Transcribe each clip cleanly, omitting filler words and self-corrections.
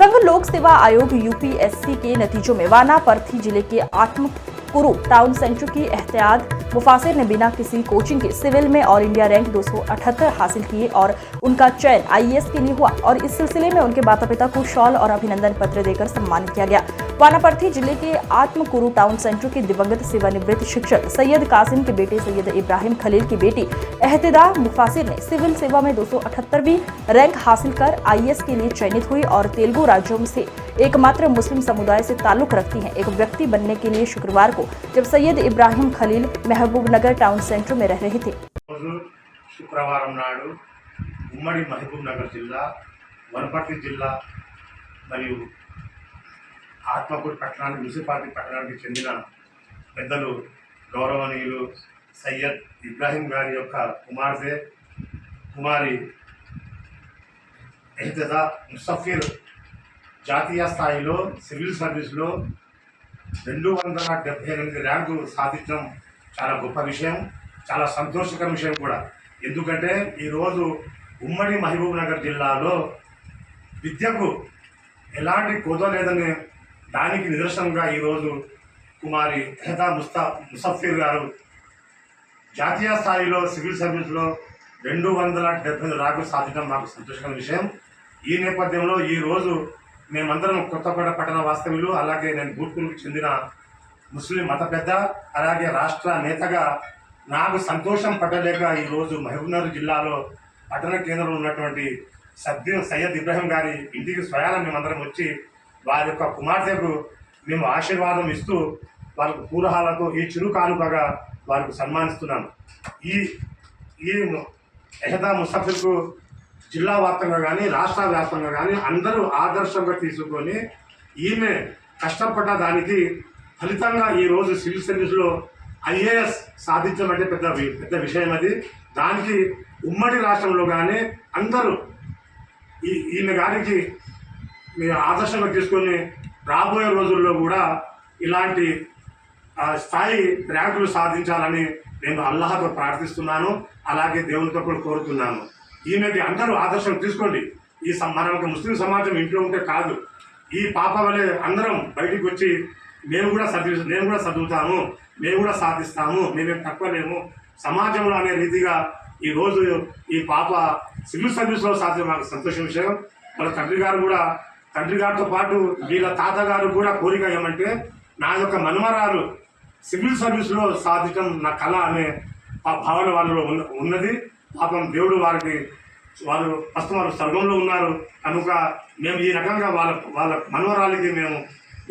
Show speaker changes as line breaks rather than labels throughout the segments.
संघ लोक सेवा आयोग यूपीएससी के नतीजों में वानापर्थी जिले के आत्मकुरु टाउन सेंटर की एहतियात मुफासिर ने बिना किसी कोचिंग के सिविल में ऑल इंडिया रैंक 278 हासिल किए और उनका चयन आईएएस के लिए हुआ और इस सिलसिले में उनके माता पिता को शॉल और अभिनंदन पत्र देकर सम्मानित किया गया। वानापर्थी जिले के आत्मकुरु टाउन सेंटर के दिवंगत सेवानिवृत्त शिक्षक सैयद कासिम के बेटे सैयद इब्राहिम खलील की बेटी एहतिदा मुफासिर ने सिविल सेवा में 278वीं रैंक हासिल कर आईएएस के लिए चयनित हुई और तेलुगु राज्यों से एकमात्र मुस्लिम समुदाय से ताल्लुक रखती हैं। एक व्यक्ति बनने के लिए शुक्रवार को जब सैयद इब्राहिम खलील महबूबनगर टाउन सेंटर में रह रहे थे।
शुक्रवार नाడు ఉమ్మడి మహబూబ్నగర్ జిల్లా వనపర్తి జిల్లా మరియు ఆత్మకూరు పట్టణానికి మున్సిపాలిటీ పట్టణానికి చెందిన పెద్దలు గౌరవనీయులు సయ్యద్ ఇబ్రాహిం గారి యొక్క కుమారి ఎహ్తిదా ముసఫిర్ జాతీయ స్థాయిలో సివిల్ సర్వీస్లో 278 ర్యాంకు సాధించడం చాలా గొప్ప విషయం, చాలా సంతోషకర విషయం కూడా. ఎందుకంటే ఈరోజు ఉమ్మడి మహబూబ్నగర్ జిల్లాలో విద్యకు ఎలాంటి కోద లేదని దానికి నిదర్శనంగా ఈరోజు కుమారి ఎహ్తిదా ముసఫిర్ గారు జాతీయ స్థాయిలో సివిల్ సర్వీస్లో 278 ర్యాంకులు సాధించడం మాకు సంతోషకర విషయం. ఈ నేపథ్యంలో ఈరోజు మేమందరం కొత్తపేట పట్టణ వాస్తవ్యులు, అలాగే నేను బూర్పూర్కి చెందిన ముస్లిం మత పెద్ద, అలాగే రాష్ట్ర నేతగా నాకు సంతోషం పట్టలేక ఈరోజు మహబూబ్నగర్ జిల్లాలో పట్టణ కేంద్రంలో ఉన్నటువంటి సయ్యద్ ఇబ్రాహిం గారి ఇంటికి స్వయాన మేమందరం వచ్చి వారి యొక్క కుమార్తెకు మేము ఆశీర్వాదం ఇస్తూ వాళ్ళకు పూరహాలతో ఈ చిరు కానుకగా వారికి సన్మానిస్తున్నాను. ఈ ఎహ్తిదా ముసఫిర్కు జిల్లా వ్యాప్తంగా కానీ రాష్ట్ర వ్యాప్తంగా కానీ అందరూ ఆదర్శంగా తీసుకొని ఈమె కష్టపడ్డ దానికి ఫలితంగా ఈరోజు సివిల్ సర్వీస్లో ఐఏఎస్ సాధించడం అంటే పెద్ద విషయం. అది దానికి ఉమ్మడి రాష్ట్రంలో కానీ అందరూ ఈమె గారికి ఆదర్శంగా తీసుకొని రాబోయే రోజుల్లో కూడా ఇలాంటి స్థాయి ర్యాంకులు సాధించాలని నేను అల్లాహతో ప్రార్థిస్తున్నాను, అలాగే దేవునితో కూడా కోరుతున్నాను. ఈమెకి అందరూ ఆదర్శం తీసుకోండి. మనం ఒక ముస్లిం సమాజం ఇంట్లో ఉంటే కాదు, ఈ పాప వలె అందరం బయటికి వచ్చి నేను కూడా చదువుతాము, మేము కూడా సాధిస్తాము, మేమేం తక్కువ లేము సమాజంలో అనే రీతిగా ఈరోజు ఈ పాప సివిల్ సర్వీస్లో సాధ్యం మాకు సంతోషం విషయం. వాళ్ళ తండ్రి గారితో పాటు వీళ్ళ తాతగారు కూడా కోరిక ఏమంటే నా యొక్క మనమరాలు సివిల్ సర్వీస్లో సాధించడం నా కళ అనే భావన వాళ్ళలో ఉన్నది. పాపం దేవుడు వారు ప్రస్తుతం వారు స్వర్గంలో ఉన్నారు కనుక మేము ఈ రకంగా వాళ్ళ మనవరాలకి మేము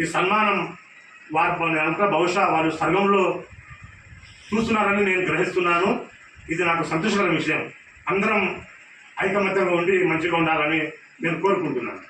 ఈ సన్మానం వారి బహుశా వారు స్వర్గంలో చూస్తున్నారని నేను గ్రహిస్తున్నాను. ఇది నాకు సంతోషకరమైన విషయం. అందరం ఐకమత్యంగా ఉండి మంచిగా ఉండాలని నేను కోరుకుంటున్నాను.